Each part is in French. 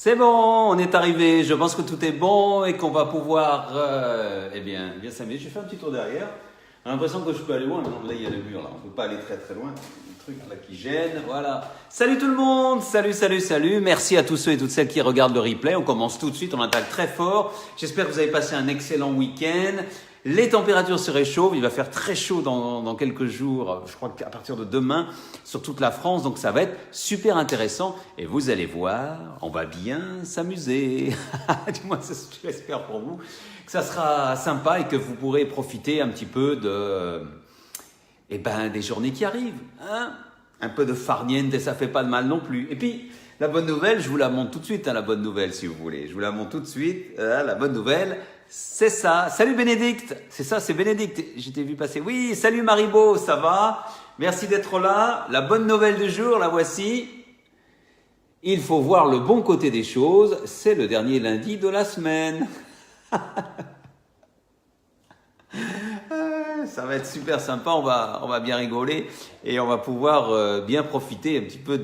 C'est bon, on est arrivé. Je pense que tout est bon et qu'on va pouvoir, bien s'amuser. Je vais faire un petit tour derrière. J'ai l'impression que je peux aller loin. Non, là, il y a le mur. Là, on ne peut pas aller très très loin. Un truc là qui gêne. Voilà. Salut tout le monde. Salut. Merci à tous ceux et toutes celles qui regardent le replay. On commence tout de suite. On attaque très fort. J'espère que vous avez passé un excellent week-end. Les températures se réchauffent, il va faire très chaud dans quelques jours, je crois qu'à partir de demain, sur toute la France, donc ça va être super intéressant. Et vous allez voir, on va bien s'amuser. Du moins, je l'espère pour vous, que ça sera sympa et que vous pourrez profiter un petit peu des journées qui arrivent. Hein, un peu de farniente, ça fait pas de mal non plus. Et puis, la bonne nouvelle, je vous la montre tout de suite, la bonne nouvelle si vous voulez. Je vous la montre tout de suite, la bonne nouvelle. C'est ça. Salut Bénédicte. C'est ça, c'est Bénédicte. Je t'ai vu passer. Oui, salut Maribo, ça va? Merci d'être là. La bonne nouvelle du jour, la voici. Il faut voir le bon côté des choses. C'est le dernier lundi de la semaine. Ça va être super sympa. On va bien rigoler et on va pouvoir bien profiter un petit peu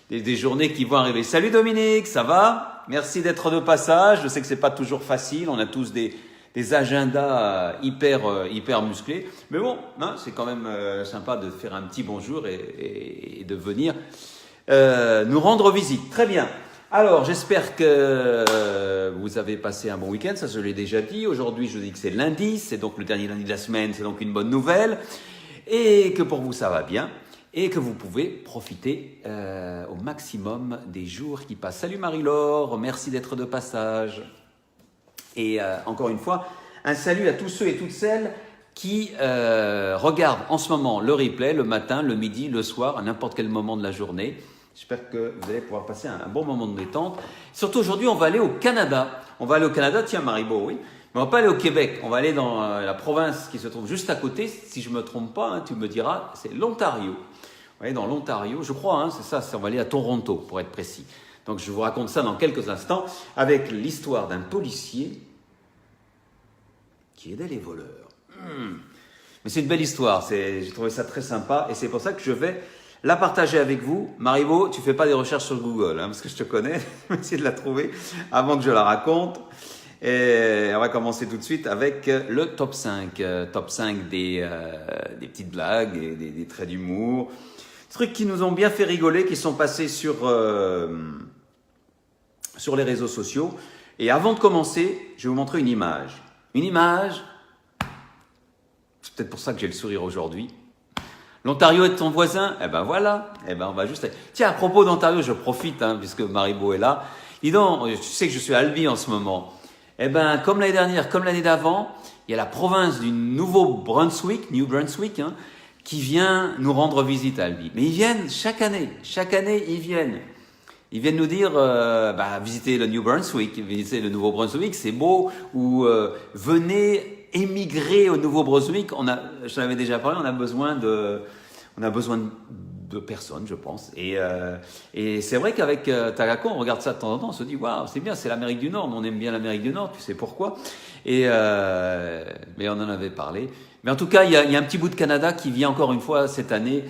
des journées qui vont arriver. Salut Dominique, ça va? Merci d'être de passage. Je sais que c'est pas toujours facile. On a tous des agendas hyper musclés. Mais bon, hein, c'est quand même sympa de faire un petit bonjour et de venir nous rendre visite. Très bien. Alors, j'espère que vous avez passé un bon week-end. Ça, je l'ai déjà dit. Aujourd'hui, je dis que c'est lundi. C'est donc le dernier lundi de la semaine. C'est donc une bonne nouvelle. Et que pour vous, ça va bien. Et que vous pouvez profiter au maximum des jours qui passent. Salut Marie-Laure, merci d'être de passage. Et encore une fois, un salut à tous ceux et toutes celles qui regardent en ce moment le replay, le matin, le midi, le soir, à n'importe quel moment de la journée. J'espère que vous allez pouvoir passer un bon moment de détente. Surtout aujourd'hui, on va aller au Canada. On va aller au Canada, tiens Maribo, oui. Mais on va pas aller au Québec, on va aller dans la province qui se trouve juste à côté. Si je me trompe pas, hein, tu me diras, c'est l'Ontario. Oui, dans l'Ontario, je crois, hein, c'est ça, on va aller à Toronto pour être précis. Donc je vous raconte ça dans quelques instants avec l'histoire d'un policier qui aidait les voleurs. Mais c'est une belle histoire, j'ai trouvé ça très sympa et c'est pour ça que je vais la partager avec vous. Maribo, tu fais pas des recherches sur Google, hein, parce que je te connais, je vais essayer de la trouver avant que je la raconte. Et on va commencer tout de suite avec le top 5. Top 5 des petites blagues et des traits d'humour. Trucs qui nous ont bien fait rigoler, qui sont passés sur les réseaux sociaux. Et avant de commencer, je vais vous montrer une image. Une image, c'est peut-être pour ça que j'ai le sourire aujourd'hui. L'Ontario est ton voisin? Eh ben voilà, on va juste... Tiens, à propos d'Ontario, je profite, hein, puisque Maribo est là. Dis donc, tu sais que je suis à Albi en ce moment. Comme l'année dernière, comme l'année d'avant, il y a la province du Nouveau-Brunswick, New Brunswick, hein, qui vient nous rendre visite à Albi. Mais ils viennent chaque année, ils viennent. Ils viennent nous dire, visitez le New Brunswick, visitez le Nouveau-Brunswick, c'est beau, ou venez émigrer au Nouveau-Brunswick. Je t'en avais déjà parlé, on a besoin de personnes, je pense. Et c'est vrai qu'avec Tagako, on regarde ça de temps en temps, on se dit, waouh, c'est bien, c'est l'Amérique du Nord, on aime bien l'Amérique du Nord, tu sais pourquoi. Mais on en avait parlé. Mais en tout cas, il y a un petit bout de Canada qui vient encore une fois cette année,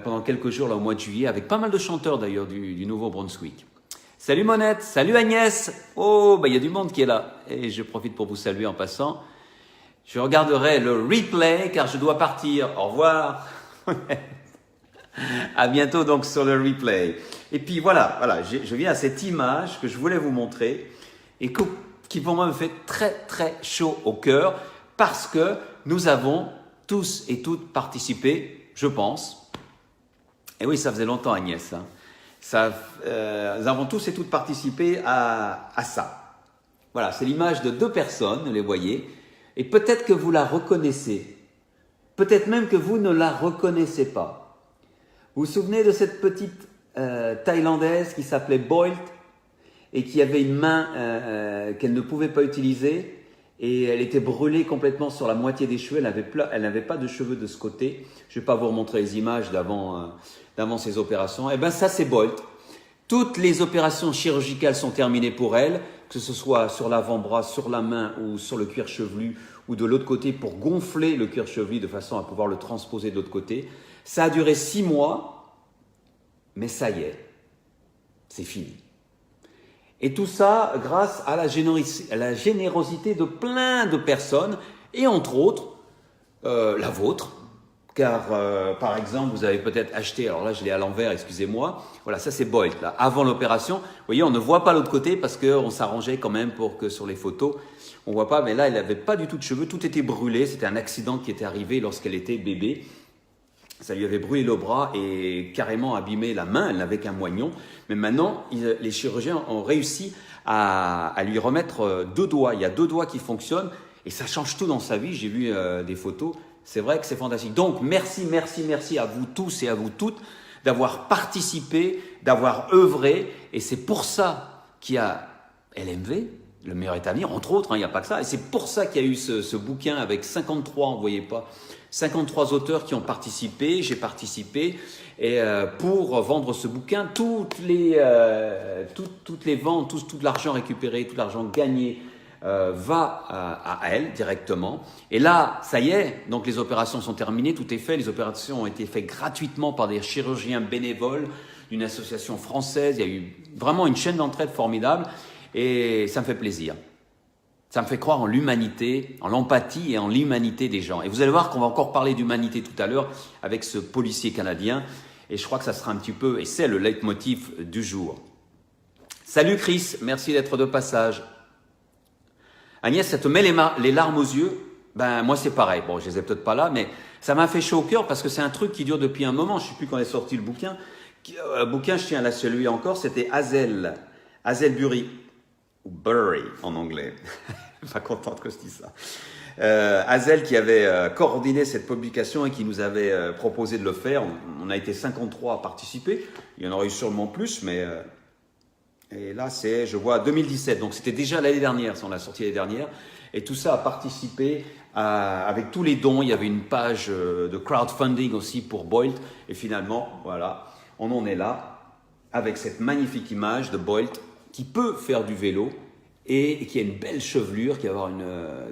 pendant quelques jours, là, au mois de juillet, avec pas mal de chanteurs d'ailleurs du Nouveau-Brunswick. Salut Monette, salut Agnès. Oh, il y a du monde qui est là. Et je profite pour vous saluer en passant. Je regarderai le replay car je dois partir. Au revoir. À bientôt donc sur le replay. Et puis voilà, je viens à cette image que je voulais vous montrer et qui pour moi me fait très très chaud au cœur parce que nous avons tous et toutes participé, je pense. Et oui, ça faisait longtemps Agnès. Hein. Nous avons tous et toutes participé à ça. Voilà, c'est l'image de deux personnes, vous les voyez. Et peut-être que vous la reconnaissez. Peut-être même que vous ne la reconnaissez pas. Vous vous souvenez de cette petite Thaïlandaise qui s'appelait Bolt et qui avait une main qu'elle ne pouvait pas utiliser et elle était brûlée complètement sur la moitié des cheveux. Elle n'avait pas de cheveux de ce côté. Je ne vais pas vous remontrer les images d'avant ces opérations. Ça c'est Bolt. Toutes les opérations chirurgicales sont terminées pour elle, que ce soit sur l'avant-bras, sur la main ou sur le cuir chevelu ou de l'autre côté pour gonfler le cuir chevelu de façon à pouvoir le transposer de l'autre côté. Ça a duré 6 mois, mais ça y est, c'est fini. Et tout ça grâce à la générosité de plein de personnes, et entre autres, la vôtre. Car, par exemple, vous avez peut-être acheté, alors là je l'ai à l'envers, excusez-moi, voilà, ça c'est Bolt, là, avant l'opération. Vous voyez, on ne voit pas l'autre côté parce qu'on s'arrangeait quand même pour que sur les photos, on ne voit pas, mais là il n'avait pas du tout de cheveux, tout était brûlé, c'était un accident qui était arrivé lorsqu'elle était bébé. Ça lui avait brûlé le bras et carrément abîmé la main, elle n'avait qu'un moignon. Mais maintenant, les chirurgiens ont réussi à lui remettre 2 doigts. Il y a 2 doigts qui fonctionnent et ça change tout dans sa vie. J'ai vu des photos, c'est vrai que c'est fantastique. Donc, merci, merci, merci à vous tous et à vous toutes d'avoir participé, d'avoir œuvré. Et c'est pour ça qu'il y a LMV, le meilleur est à venir, entre autres, hein, il n'y a pas que ça. Et c'est pour ça qu'il y a eu ce bouquin avec 53, vous ne voyez pas, 53 auteurs qui ont participé, j'ai participé, et pour vendre ce bouquin, toutes les ventes, tout l'argent récupéré, tout l'argent gagné va à elle directement. Et là, ça y est, donc les opérations sont terminées, tout est fait, les opérations ont été faites gratuitement par des chirurgiens bénévoles d'une association française, il y a eu vraiment une chaîne d'entraide formidable, et ça me fait plaisir. Ça me fait croire en l'humanité, en l'empathie et en l'humanité des gens. Et vous allez voir qu'on va encore parler d'humanité tout à l'heure avec ce policier canadien. Et je crois que ça sera un petit peu, et c'est le leitmotiv du jour. Salut Chris, merci d'être de passage. Agnès, ça te met les larmes aux yeux? Ben moi c'est pareil. Bon, je les ai peut-être pas là, mais ça m'a fait chaud au cœur parce que c'est un truc qui dure depuis un moment. Je ne sais plus quand est sorti le bouquin. Le bouquin, je tiens à la saluer encore, c'était Hazel Bury. Ou Bury en anglais. Pas contente que je dise ça. Hazel qui avait coordonné cette publication et qui nous avait proposé de le faire. On a été 53 à participer. Il y en aurait eu sûrement plus, mais et là c'est, je vois, 2017. Donc c'était déjà l'année dernière, si on l'a sorti l'année dernière. Et tout ça a participé avec tous les dons. Il y avait une page de crowdfunding aussi pour Bolt. Et finalement, voilà, on en est là avec cette magnifique image de Bolt qui peut faire du vélo et qui a une belle chevelure, qui va avoir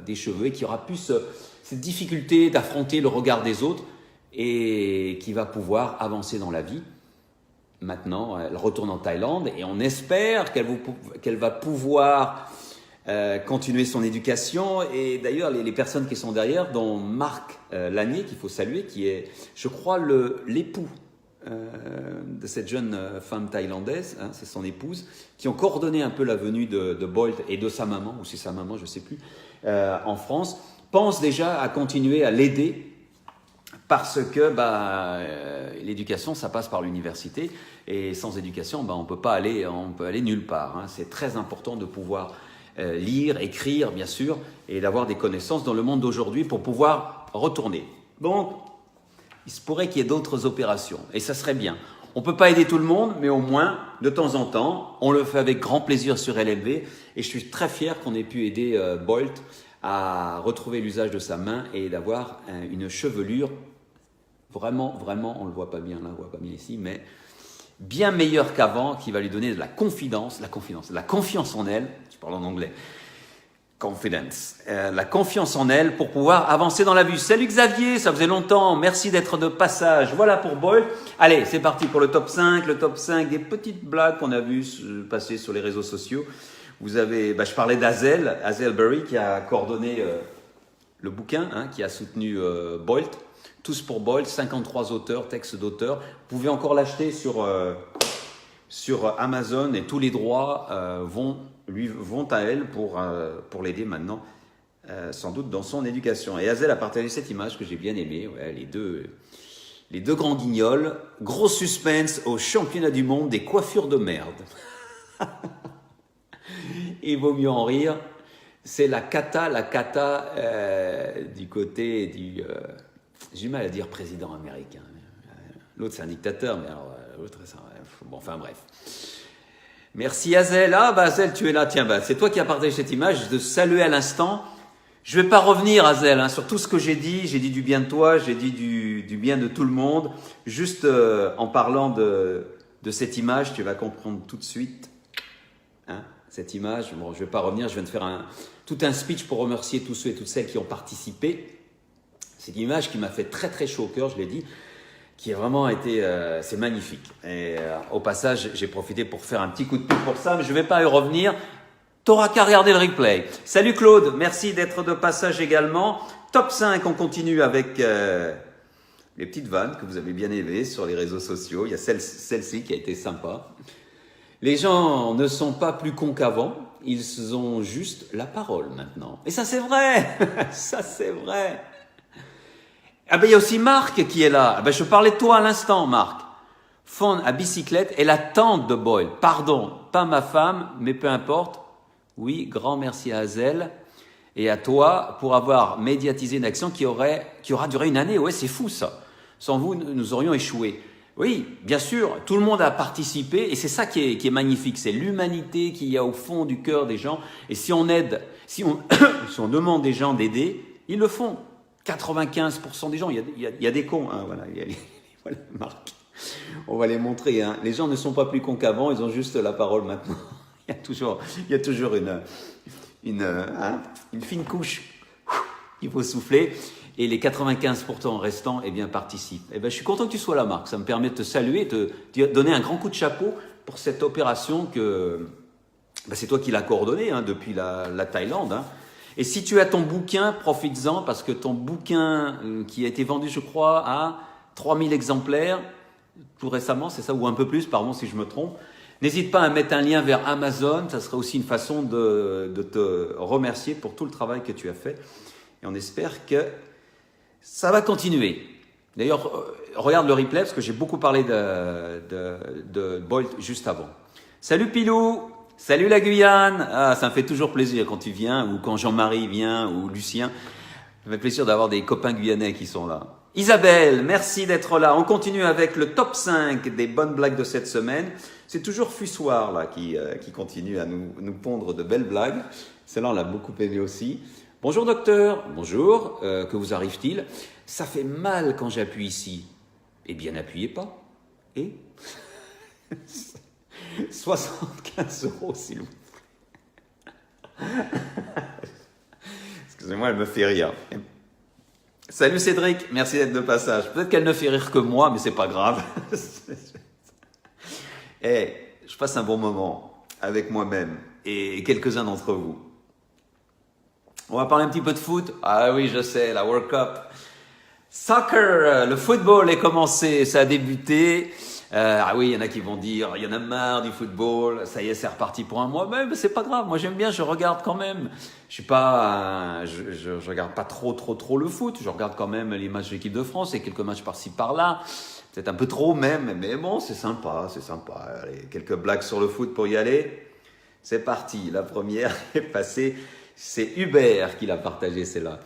des cheveux et qui aura plus cette difficulté d'affronter le regard des autres et qui va pouvoir avancer dans la vie. Maintenant, elle retourne en Thaïlande et on espère qu'elle va pouvoir continuer son éducation. Et d'ailleurs, les personnes qui sont derrière, dont Marc Lanier, qu'il faut saluer, qui est, je crois, l'époux de cette jeune femme thaïlandaise, hein, c'est son épouse, qui ont coordonné un peu la venue de Bolt et de sa maman, ou c'est sa maman, je ne sais plus, en France, pensent déjà à continuer à l'aider parce que l'éducation, ça passe par l'université et sans éducation, on peut aller nulle part. Hein. C'est très important de pouvoir lire, écrire, bien sûr, et d'avoir des connaissances dans le monde d'aujourd'hui pour pouvoir retourner. Donc, il se pourrait qu'il y ait d'autres opérations, et ça serait bien. On ne peut pas aider tout le monde, mais au moins, de temps en temps, on le fait avec grand plaisir sur LMV, et je suis très fier qu'on ait pu aider Bolt à retrouver l'usage de sa main et d'avoir une chevelure vraiment, on ne le voit pas bien là, on ne voit pas bien ici, mais bien meilleure qu'avant, qui va lui donner de la confiance en elle, je parle en anglais, confidence, la confiance en elle pour pouvoir avancer dans la vie. Salut Xavier, ça faisait longtemps, merci d'être de passage. Voilà pour Bolt. Allez, c'est parti pour le top 5 des petites blagues qu'on a vues passer sur les réseaux sociaux. Vous avez, je parlais d'Hazel Bury qui a coordonné le bouquin, hein, qui a soutenu Bolt. Tous pour Bolt, 53 auteurs, textes d'auteurs. Vous pouvez encore l'acheter sur Amazon et tous les droits vont à elle pour l'aider maintenant, sans doute dans son éducation. Et Hazel a partagé cette image que j'ai bien aimée, ouais, les deux grands guignols, gros suspense au championnat du monde des coiffures de merde. Il vaut mieux en rire, c'est la cata du côté du... j'ai du mal à dire président américain. L'autre c'est un dictateur, mais alors l'autre c'est... Bon, enfin bref. Merci Hazel. Hazel, tu es là. Tiens, c'est toi qui as partagé cette image. De saluer à l'instant. Je ne vais pas revenir, Hazel, sur tout ce que j'ai dit. J'ai dit du bien de toi, j'ai dit du bien de tout le monde. Juste en parlant de cette image, tu vas comprendre tout de suite. Hein, cette image. Bon, je ne vais pas revenir. Je viens de faire tout un speech pour remercier tous ceux et toutes celles qui ont participé. C'est une image qui m'a fait très très chaud au cœur, je l'ai dit, qui a vraiment été, c'est magnifique. Et au passage, j'ai profité pour faire un petit coup de pub pour ça, mais je ne vais pas y revenir. T'auras qu'à regarder le replay. Salut Claude, merci d'être de passage également. Top 5, on continue avec les petites vannes que vous avez bien aimées sur les réseaux sociaux. Il y a celle-ci qui a été sympa. Les gens ne sont pas plus cons qu'avant, ils ont juste la parole maintenant. Et ça c'est vrai, ça c'est vrai. Ah ben il y a aussi Marc qui est là. Ah ben je parlais de toi à l'instant Marc. Fawn à bicyclette est la tante de Boyle. Pardon, pas ma femme, mais peu importe. Oui, grand merci à Hazel et à toi pour avoir médiatisé une action qui aura duré une année. Ouais, c'est fou ça. Sans vous, nous aurions échoué. Oui, bien sûr, tout le monde a participé et c'est ça qui est magnifique. C'est l'humanité qu'il y a au fond du cœur des gens. Et si on aide, si on demande des gens d'aider, ils le font. 95% des gens, il y a des cons. Hein, voilà, voilà, Marc. On va les montrer. Hein. Les gens ne sont pas plus cons qu'avant, ils ont juste la parole maintenant. Il y a toujours une fine couche qu'il faut souffler. Et les 95% restants, eh bien, participent. Eh bien, je suis content que tu sois là, Marc. Ça me permet de te saluer, de te donner un grand coup de chapeau pour cette opération que c'est toi qui l'as coordonnée hein, depuis la Thaïlande. Hein. Et si tu as ton bouquin, profites-en parce que ton bouquin qui a été vendu, je crois, à 3000 exemplaires tout récemment, c'est ça, ou un peu plus, pardon si je me trompe. N'hésite pas à mettre un lien vers Amazon, ça serait aussi une façon de te remercier pour tout le travail que tu as fait. Et on espère que ça va continuer. D'ailleurs, regarde le replay parce que j'ai beaucoup parlé de Boyle juste avant. Salut Pilou, salut la Guyane. Ah, ça me fait toujours plaisir quand tu viens ou quand Jean-Marie vient ou Lucien. Ça me fait plaisir d'avoir des copains guyanais qui sont là. Isabelle, merci d'être là. On continue avec le top 5 des bonnes blagues de cette semaine. C'est toujours Fussoir là qui continue à nous pondre de belles blagues. Celle-là, on l'a beaucoup aimé aussi. Bonjour docteur, bonjour, que vous arrive-t-il? Ça fait mal quand j'appuie ici. Eh bien, n'appuyez pas. Et 75 €, s'il vous plaît. Excusez-moi, elle me fait rire. Salut Cédric, merci d'être de passage. Peut-être qu'elle ne fait rire que moi, mais c'est pas grave. Je passe un bon moment avec moi-même et quelques-uns d'entre vous. On va parler un petit peu de foot. Ah oui, je sais, la World Cup. Soccer, le football est commencé, ça a débuté. Ah oui, il y en a qui vont dire, il y en a marre du football, ça y est, c'est reparti pour un mois. Mais c'est pas grave, moi j'aime bien, je regarde quand même. Je suis pas, je regarde pas trop le foot. Je regarde quand même les matchs de l'équipe de France et quelques matchs par-ci par-là. Peut-être un peu trop même, mais bon, c'est sympa, c'est sympa. Allez, quelques blagues sur le foot pour y aller. C'est parti, la première est passée. C'est Hubert qui l'a partagé, celle-là.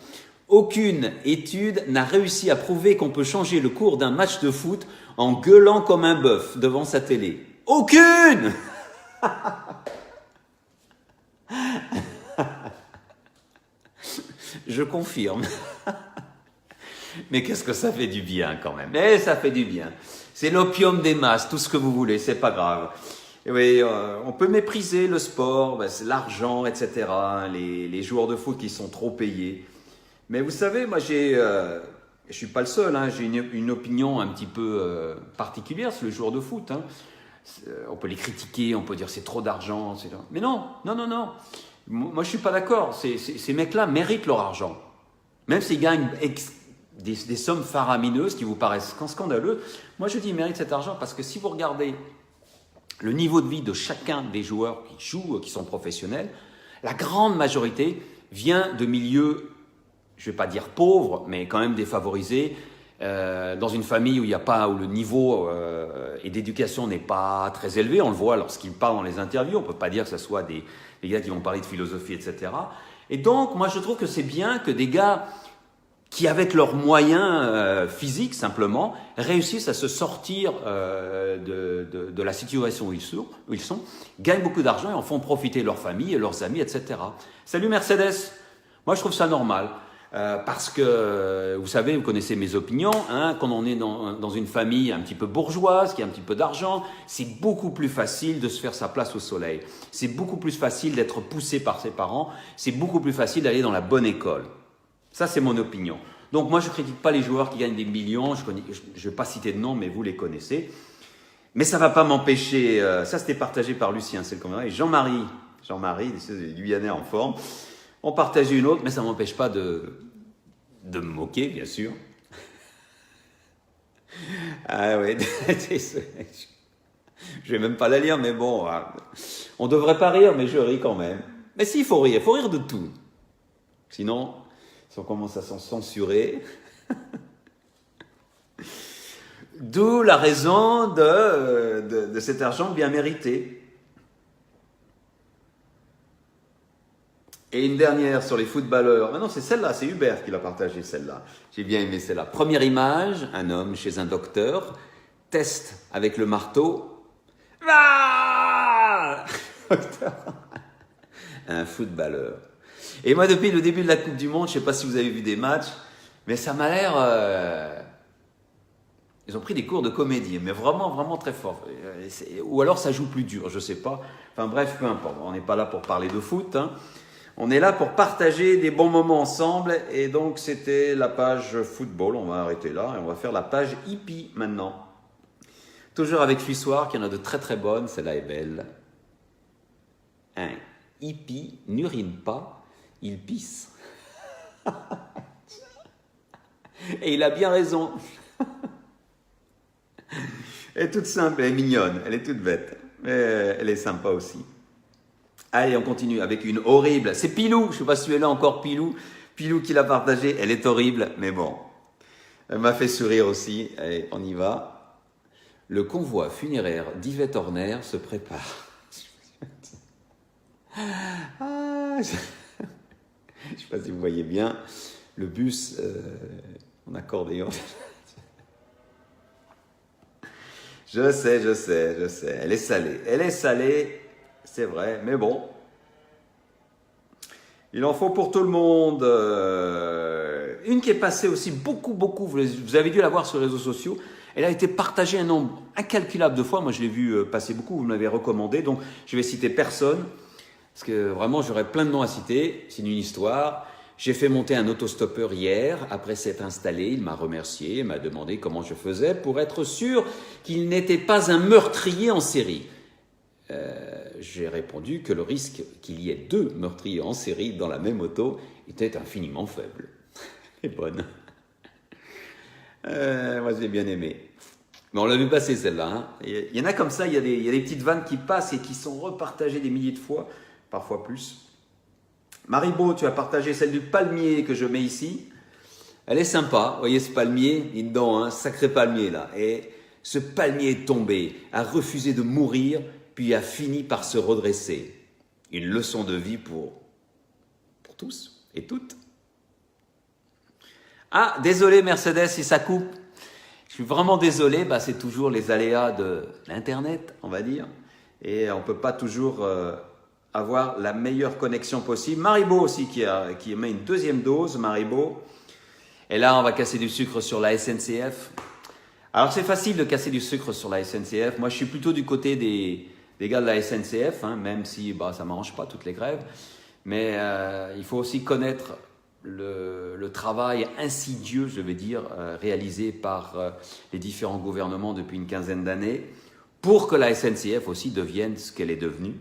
Aucune étude n'a réussi à prouver qu'on peut changer le cours d'un match de foot en gueulant comme un bœuf devant sa télé. Aucune! Je confirme. Mais qu'est-ce que ça fait du bien quand même. Mais ça fait du bien. C'est l'opium des masses, tout ce que vous voulez, c'est pas grave. Et oui, on peut mépriser le sport, c'est l'argent, etc. Les joueurs de foot qui sont trop payés. Mais vous savez, moi je suis pas le seul, hein, j'ai une opinion un petit peu particulière sur les joueurs de foot. Hein. On peut les critiquer, on peut dire c'est trop d'argent, etc. Mais non. Moi je suis pas d'accord. Ces mecs-là méritent leur argent. Même s'ils gagnent des sommes faramineuses qui vous paraissent scandaleuses, moi je dis ils méritent cet argent parce que si vous regardez le niveau de vie de chacun des joueurs qui jouent, qui sont professionnels, la grande majorité vient de milieux, je ne vais pas dire pauvres, mais quand même défavorisés, dans une famille où le niveau et d'éducation n'est pas très élevé. On le voit lorsqu'ils parlent dans les interviews. On ne peut pas dire que ce soit des gars qui vont parler de philosophie, etc. Et donc, moi, je trouve que c'est bien que des gars qui, avec leurs moyens physiques, simplement, réussissent à se sortir de la situation où ils sont, gagnent beaucoup d'argent et en font profiter leur famille et leurs amis, etc. Salut Mercedes. Moi, je trouve ça normal. Parce que, vous savez, vous connaissez mes opinions, hein, quand on est dans une famille un petit peu bourgeoise, qui a un petit peu d'argent, c'est beaucoup plus facile de se faire sa place au soleil. C'est beaucoup plus facile d'être poussé par ses parents. C'est beaucoup plus facile d'aller dans la bonne école. Ça, c'est mon opinion. Donc moi, je ne critique pas les joueurs qui gagnent des millions. Je ne vais pas citer de nom, mais vous les connaissez. Mais ça ne va pas m'empêcher. Ça, c'était partagé par Lucien, c'est le commandant. Et Jean-Marie, des Guyanais en forme, ont partagé une autre, mais ça ne m'empêche pas de me moquer, bien sûr. Ah oui, je vais même pas la lire, mais bon, on devrait pas rire, mais je ris quand même. Mais si, il faut rire de tout. Sinon, si on commence à s'en censurer, d'où la raison de cet argent bien mérité. Et une dernière sur les footballeurs. Ah non, c'est celle-là, c'est Hubert qui l'a partagée, celle-là. J'ai bien aimé celle-là. Première image, un homme chez un docteur, teste avec le marteau. Ah un footballeur. Et moi, depuis le début de la Coupe du Monde, je ne sais pas si vous avez vu des matchs, mais ça m'a l'air... Ils ont pris des cours de comédie, mais vraiment, vraiment très fort. Ou alors ça joue plus dur, je ne sais pas. Enfin bref, peu importe. On n'est pas là pour parler de foot, hein. On est là pour partager des bons moments ensemble. Et donc, c'était la page football. On va arrêter là et on va faire la page hippie maintenant. Toujours avec Fuissoir, qui en a de très très bonnes. Celle-là est belle. Un hippie n'urine pas, il pisse. Et il a bien raison. Elle est toute simple, elle est mignonne, elle est toute bête. Mais elle est sympa aussi. Allez, on continue avec une horrible. C'est Pilou, je ne sais pas si tu es là encore, Pilou. Pilou qui l'a partagée, elle est horrible, mais bon. Elle m'a fait sourire aussi. Allez, on y va. Le convoi funéraire d'Yvette Horner se prépare. Je ne sais pas si vous voyez bien. Le bus en accordéon. Je sais. Elle est salée. C'est vrai, mais bon. Il en faut pour tout le monde. Une qui est passée aussi beaucoup, vous avez dû la voir sur les réseaux sociaux. Elle a été partagée un nombre incalculable de fois. Moi, je l'ai vu passer beaucoup, vous me l'avez recommandé. Donc, je vais citer personne. Parce que vraiment, j'aurais plein de noms à citer. C'est une histoire. J'ai fait monter un autostoppeur hier. Après s'être installé, il m'a remercié, m'a demandé comment je faisais pour être sûr qu'il n'était pas un meurtrier en série. J'ai répondu que le risque qu'il y ait 2 meurtriers en série dans la même auto était infiniment faible. Elle est bonne. Moi, j'ai bien aimé. Mais on l'a vu passer celle-là. Hein. Il y en a comme ça, il y a des petites vannes qui passent et qui sont repartagées des milliers de fois, parfois plus. Maribo, tu as partagé celle du palmier que je mets ici. Elle est sympa. Vous voyez ce palmier, dis dedans, un sacré palmier là. Et ce palmier est tombé, a refusé de mourir, puis a fini par se redresser. Une leçon de vie pour tous et toutes. Ah, désolé Mercedes si ça coupe. Je suis vraiment désolé, c'est toujours les aléas de l'Internet, on va dire. Et on ne peut pas toujours avoir la meilleure connexion possible. Maribo aussi qui met une deuxième dose, Maribo. Et là, on va casser du sucre sur la SNCF. Alors, c'est facile de casser du sucre sur la SNCF. Moi, je suis plutôt du côté des gars de la SNCF, hein, même si ça ne m'arrange pas toutes les grèves. Mais il faut aussi connaître le travail insidieux, je vais dire, réalisé par les différents gouvernements depuis une quinzaine d'années pour que la SNCF aussi devienne ce qu'elle est devenue.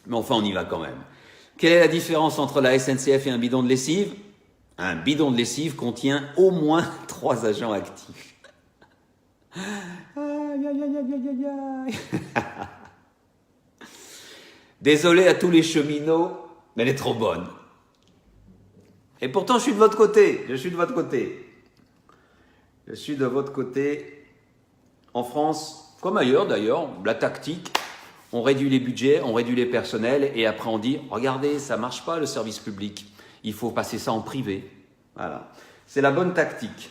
Mais enfin, on y va quand même. Quelle est la différence entre la SNCF et un bidon de lessive ? Un bidon de lessive contient au moins 3 agents actifs. Désolé à tous les cheminots, mais elle est trop bonne. Et pourtant, je suis de votre côté. Je suis de votre côté. En France, comme ailleurs d'ailleurs, la tactique, on réduit les budgets, on réduit les personnels et après on dit, regardez, ça ne marche pas le service public. Il faut passer ça en privé. Voilà. C'est la bonne tactique.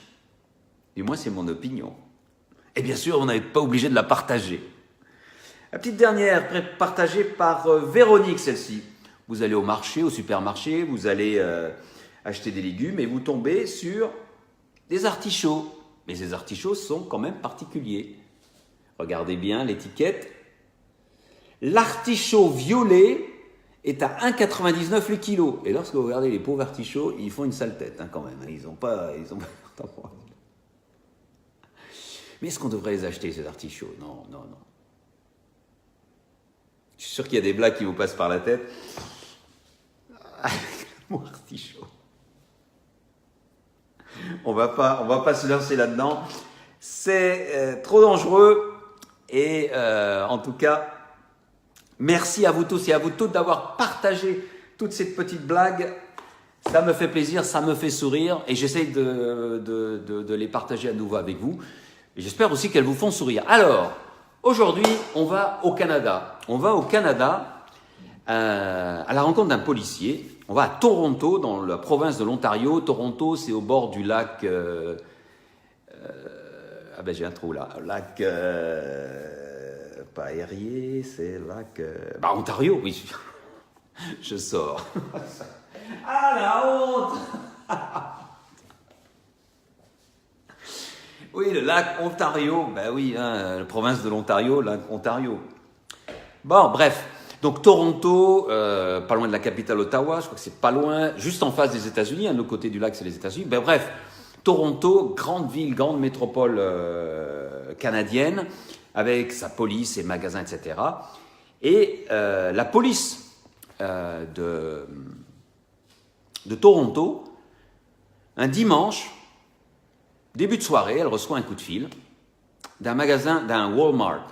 Du moins, c'est mon opinion. Et bien sûr, on n'est pas obligé de la partager. La petite dernière, partagée par Véronique, celle-ci. Vous allez au marché, au supermarché, vous allez acheter des légumes et vous tombez sur des artichauts. Mais ces artichauts sont quand même particuliers. Regardez bien l'étiquette. L'artichaut violet est à 1,99 le kilo. Et lorsque vous regardez les pauvres artichauts, ils font une sale tête quand même. Ils n'ont pas... Mais est-ce qu'on devrait les acheter, ces artichauts? Non, non, non. Je suis sûr qu'il y a des blagues qui vous passent par la tête. Mon artichaut. On va pas se lancer là-dedans. C'est trop dangereux. Et en tout cas, merci à vous tous et à vous toutes d'avoir partagé toutes ces petites blagues. Ça me fait plaisir, ça me fait sourire. Et j'essaye de les partager à nouveau avec vous. Et j'espère aussi qu'elles vous font sourire. Alors, aujourd'hui, on va au Canada. On va au Canada à la rencontre d'un policier. On va à Toronto, dans la province de l'Ontario. Toronto, c'est au bord du lac... ah ben j'ai un trou là. Lac... pas Erie, c'est lac... Ontario, oui. Je sors. Ah, la honte. Oui, le lac Ontario, ben oui, hein, la province de l'Ontario, lac Ontario. Bon, bref, donc Toronto, pas loin de la capitale Ottawa, je crois que c'est pas loin, juste en face des États-Unis, hein, de l'autre côté du lac c'est les États-Unis. Ben bref, Toronto, grande ville, grande métropole canadienne, avec sa police, ses magasins, etc. Et la police de Toronto, un dimanche, début de soirée, elle reçoit un coup de fil d'un magasin, d'un Walmart.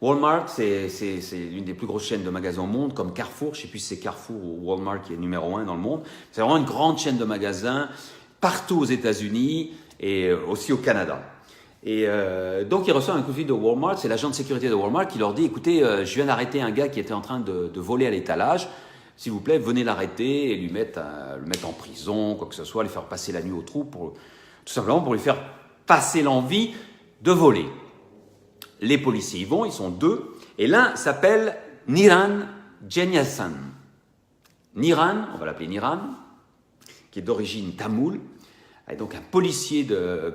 Walmart, c'est l'une des plus grosses chaînes de magasins au monde, comme Carrefour. Je ne sais plus si c'est Carrefour ou Walmart qui est numéro 1 dans le monde. C'est vraiment une grande chaîne de magasins partout aux États-Unis et aussi au Canada. Et donc, il reçoit un coup de fil de Walmart. C'est l'agent de sécurité de Walmart qui leur dit, écoutez, je viens d'arrêter un gars qui était en train de voler à l'étalage. S'il vous plaît, venez l'arrêter et le mettre en prison, quoi que ce soit, lui faire passer la nuit au trou, tout simplement pour lui faire passer l'envie de voler. Les policiers y vont, ils sont deux, et l'un s'appelle Niran Jenyasan. Niran, on va l'appeler Niran, qui est d'origine tamoule, est donc un policier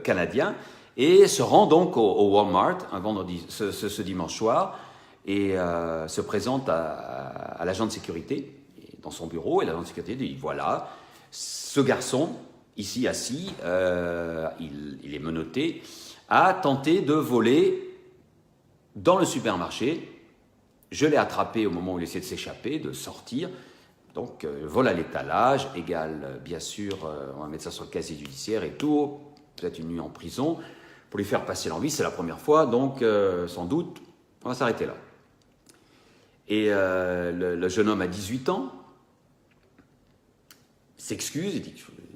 canadien, et se rend donc au Walmart un vendredi, ce dimanche soir, et se présente à l'agent de sécurité dans son bureau, et l'agent de sécurité dit, voilà, ce garçon, ici assis, il est menotté, a tenté de voler dans le supermarché. Je l'ai attrapé au moment où il essayait de s'échapper, de sortir. Donc, vol à l'étalage égale, bien sûr, on va mettre ça sur le casier judiciaire et tout, peut-être une nuit en prison, pour lui faire passer l'envie. C'est la première fois, donc sans doute, on va s'arrêter là. Et le jeune homme a 18 ans, s'excuse, il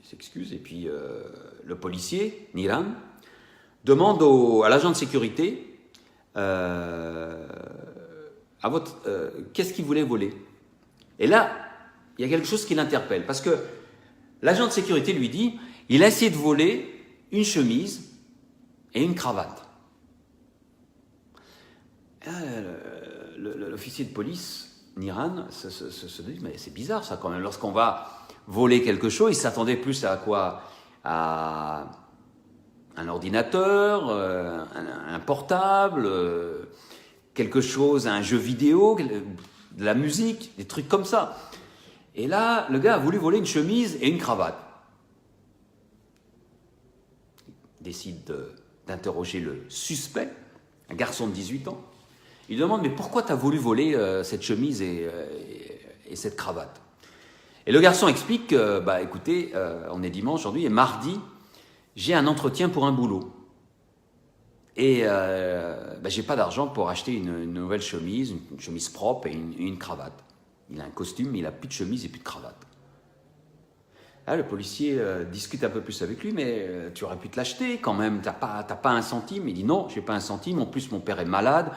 s'excuse, et puis le policier, Niran, demande à l'agent de sécurité qu'est-ce qu'il voulait voler. Et là, il y a quelque chose qui l'interpelle, parce que l'agent de sécurité lui dit, il a essayé de voler une chemise et une cravate. L'officier de police, Niran, se dit, mais c'est bizarre ça quand même, lorsqu'on va voler quelque chose, il s'attendait plus à quoi? À un ordinateur, un portable, quelque chose, un jeu vidéo, de la musique, des trucs comme ça. Et là, le gars a voulu voler une chemise et une cravate. Il décide d'interroger le suspect, un garçon de 18 ans. Il demande, mais pourquoi tu as voulu voler cette chemise et cette cravate? Et le garçon explique, écoutez, on est dimanche aujourd'hui, et mardi, j'ai un entretien pour un boulot. Et j'ai pas d'argent pour acheter une nouvelle chemise, une chemise propre et une cravate. Il a un costume, mais il a plus de chemise et plus de cravate. Là, le policier discute un peu plus avec lui, mais tu aurais pu te l'acheter quand même, t'as pas un centime. Il dit non, j'ai pas un centime, en plus mon père est malade,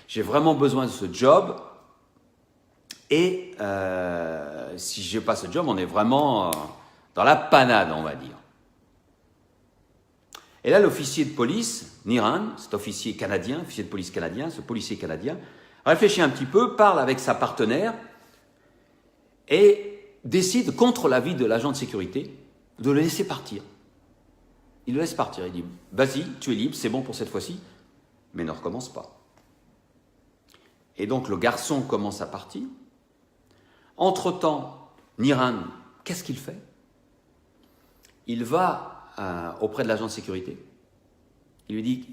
j'ai vraiment besoin de ce job. Et si j'ai pas ce job, on est vraiment dans la panade, on va dire. Et là, l'officier de police, Niran, cet officier canadien, officier de police canadien, ce policier canadien, réfléchit un petit peu, parle avec sa partenaire et décide, contre l'avis de l'agent de sécurité, de le laisser partir. Il le laisse partir, il dit « Vas-y, tu es libre, c'est bon pour cette fois-ci, mais ne recommence pas. » Et donc le garçon commence à partir. Entre-temps, Niran, qu'est-ce qu'il fait? Il va auprès de l'agent de sécurité. Il lui dit,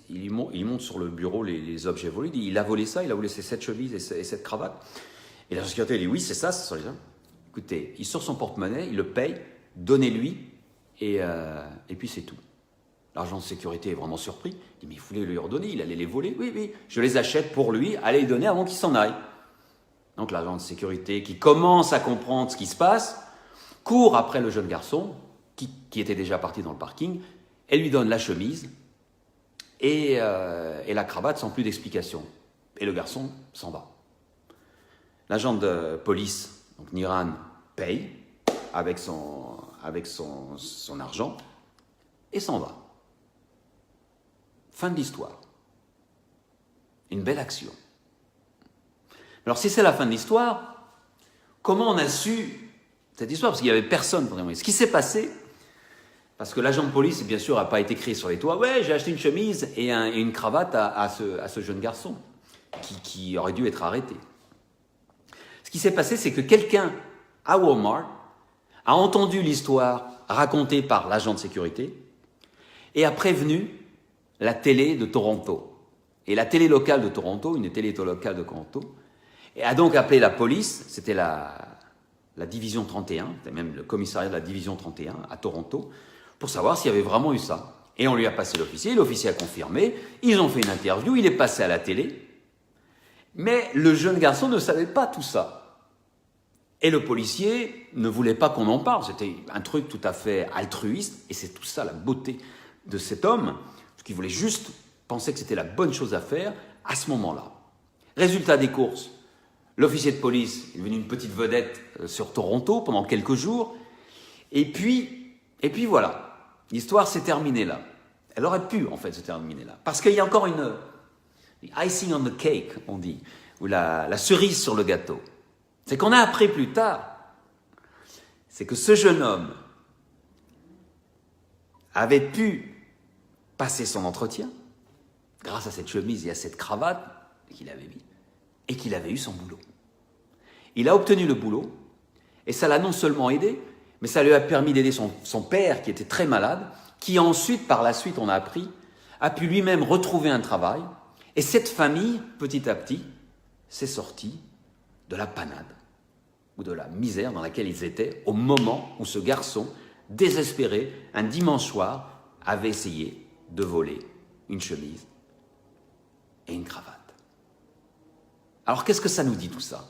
il monte sur le bureau les objets volés. Il dit, il a volé ça, il a volé cette chemise et cette cravate. Et l'agent de sécurité dit, oui, c'est ça, ce sont les gens. Écoutez, il sort son porte-monnaie, il le paye, donnez-lui, et puis c'est tout. L'agent de sécurité est vraiment surpris. Il dit, mais il voulait lui redonner, il allait les voler. Oui, oui, je les achète pour lui, allez les donner avant qu'il s'en aille. Donc l'agent de sécurité, qui commence à comprendre ce qui se passe, court après le jeune garçon, qui était déjà parti dans le parking, et lui donne la chemise et la cravate sans plus d'explication. Et le garçon s'en va. L'agent de police, donc Niran, paye avec son argent et s'en va. Fin de l'histoire. Une belle action. Alors si c'est la fin de l'histoire, comment on a su cette histoire? Parce qu'il n'y avait personne pour témoigner. Ce qui s'est passé, parce que l'agent de police, bien sûr, n'a pas été crié sur les toits. Ouais, j'ai acheté une chemise et une cravate à ce jeune garçon qui aurait dû être arrêté. Ce qui s'est passé, c'est que quelqu'un à Walmart a entendu l'histoire racontée par l'agent de sécurité et a prévenu la télé de Toronto. Et la télé locale de Toronto, une télé locale de Toronto, et a donc appelé la police, c'était la division 31, c'était même le commissariat de la division 31 à Toronto, pour savoir s'il y avait vraiment eu ça. Et on lui a passé l'officier a confirmé, ils ont fait une interview, il est passé à la télé, mais le jeune garçon ne savait pas tout ça. Et le policier ne voulait pas qu'on en parle, c'était un truc tout à fait altruiste, et c'est tout ça la beauté de cet homme, parce qu'il voulait juste penser que c'était la bonne chose à faire à ce moment-là. Résultat des courses, l'officier de police est devenu une petite vedette sur Toronto pendant quelques jours, et puis voilà, l'histoire s'est terminée là. Elle aurait pu en fait se terminer là, parce qu'il y a encore une icing on the cake, on dit, ou la cerise sur le gâteau. C'est qu'on a appris plus tard, c'est que ce jeune homme avait pu passer son entretien grâce à cette chemise et à cette cravate qu'il avait mis, et qu'il avait eu son boulot. Il a obtenu le boulot, et ça l'a non seulement aidé, mais ça lui a permis d'aider son père qui était très malade, qui ensuite, par la suite, on a appris, a pu lui-même retrouver un travail, et cette famille, petit à petit, s'est sortie de la panade ou de la misère dans laquelle ils étaient au moment où ce garçon, désespéré, un dimanche soir, avait essayé de voler une chemise et une cravate. Alors qu'est-ce que ça nous dit tout ça?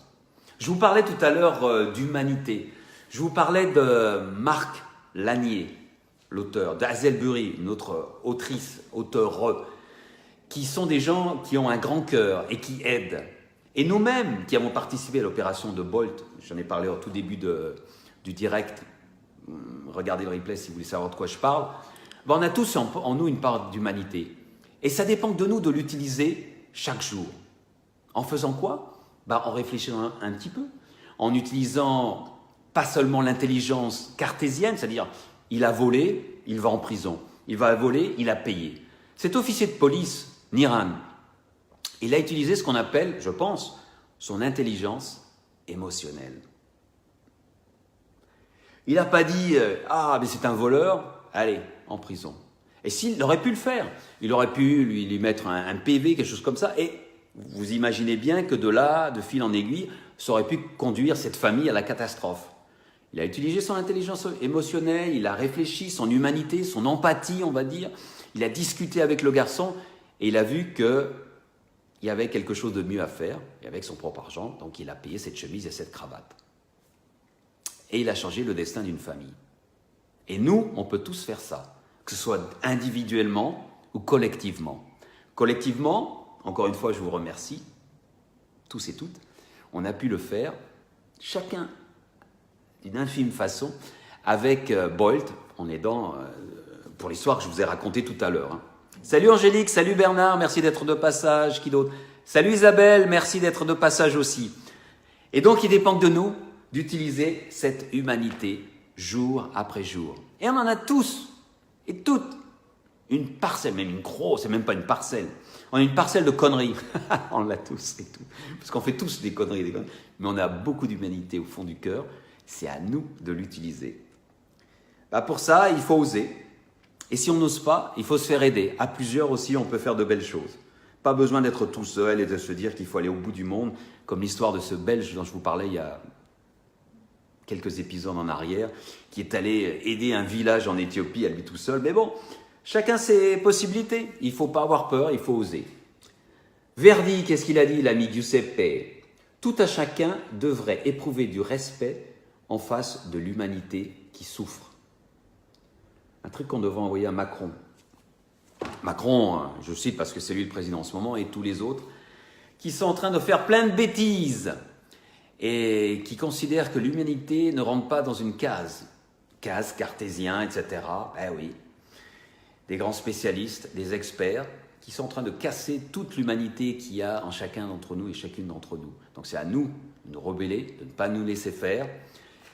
Je vous parlais tout à l'heure d'humanité. Je vous parlais de Marc Lanier, l'auteur, d'Hazel Burry, une autre auteure, qui sont des gens qui ont un grand cœur et qui aident. Et nous-mêmes qui avons participé à l'opération de Bolt, j'en ai parlé au tout début du direct, regardez le replay si vous voulez savoir de quoi je parle, ben on a tous en nous une part d'humanité. Et ça dépend de nous de l'utiliser chaque jour. En faisant quoi? Ben en réfléchissant un petit peu, en utilisant pas seulement l'intelligence cartésienne, c'est-à-dire il a volé, il va en prison, il va voler, il a payé. Cet officier de police, Niran, il a utilisé ce qu'on appelle, je pense, son intelligence émotionnelle. Il n'a pas dit « Ah, mais c'est un voleur, allez, en prison ». Et s'il aurait pu le faire, il aurait pu lui mettre un PV, quelque chose comme ça, et vous imaginez bien que de là, de fil en aiguille, ça aurait pu conduire cette famille à la catastrophe. Il a utilisé son intelligence émotionnelle, il a réfléchi, son humanité, son empathie, on va dire. Il a discuté avec le garçon et il a vu qu'il y avait quelque chose de mieux à faire, et avec son propre argent, donc il a payé cette chemise et cette cravate. Et il a changé le destin d'une famille. Et nous, on peut tous faire ça, que ce soit individuellement ou collectivement. Collectivement, encore une fois, je vous remercie, tous et toutes, on a pu le faire, chacun d'une infime façon, avec Bolt, en aidant pour l'histoire que je vous ai racontée tout à l'heure. Salut Angélique, salut Bernard, merci d'être de passage, qui d'autre? Salut Isabelle, merci d'être de passage aussi. Et donc il dépend de nous d'utiliser cette humanité jour après jour. Et on en a tous et toutes une parcelle, même une grosse, c'est même pas une parcelle. On a une parcelle de conneries. On l'a tous et tout. Parce qu'on fait tous des conneries, mais on a beaucoup d'humanité au fond du cœur. C'est à nous de l'utiliser. Pour ça, il faut oser. Et si on n'ose pas, il faut se faire aider. À plusieurs aussi, on peut faire de belles choses. Pas besoin d'être tout seul et de se dire qu'il faut aller au bout du monde, comme l'histoire de ce Belge dont je vous parlais il y a quelques épisodes en arrière, qui est allé aider un village en Éthiopie à lui tout seul. Mais bon, chacun ses possibilités. Il ne faut pas avoir peur, il faut oser. Verdi, qu'est-ce qu'il a dit, l'ami Giuseppe? Tout à chacun devrait éprouver du respect en face de l'humanité qui souffre. Un truc qu'on devrait envoyer à Macron. Macron, je cite parce que c'est lui le président en ce moment, et tous les autres, qui sont en train de faire plein de bêtises et qui considèrent que l'humanité ne rentre pas dans une case cartésien, etc. Eh oui, des grands spécialistes, des experts, qui sont en train de casser toute l'humanité qu'il y a en chacun d'entre nous et chacune d'entre nous. Donc c'est à nous de nous rebeller, de ne pas nous laisser faire,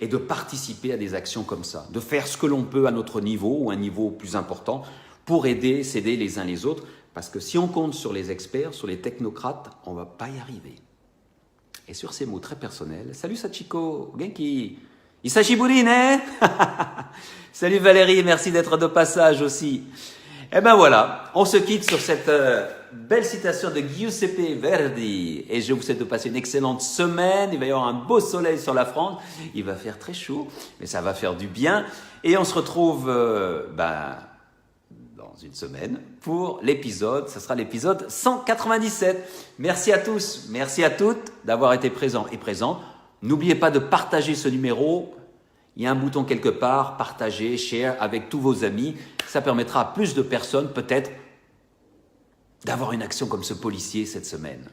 et de participer à des actions comme ça, de faire ce que l'on peut à notre niveau ou à un niveau plus important pour aider, s'aider les uns les autres, parce que si on compte sur les experts, sur les technocrates, on ne va pas y arriver. Et sur ces mots très personnels, salut Sachiko, Genki, Isashiburi, salut Valérie, merci d'être de passage aussi. Et ben voilà, on se quitte sur cette belle citation de Giuseppe Verdi. Et je vous souhaite de passer une excellente semaine. Il va y avoir un beau soleil sur la France. Il va faire très chaud, mais ça va faire du bien. Et on se retrouve dans une semaine pour l'épisode. Ce sera l'épisode 197. Merci à tous, merci à toutes d'avoir été présents et présentes. N'oubliez pas de partager ce numéro. Il y a un bouton quelque part, partager, share avec tous vos amis. Ça permettra à plus de personnes, peut-être, d'avoir une action comme ce policier cette semaine.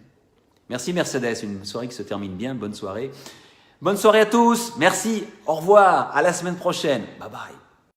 Merci Mercedes, une soirée qui se termine bien. Bonne soirée. Bonne soirée à tous. Merci. Au revoir. À la semaine prochaine. Bye bye.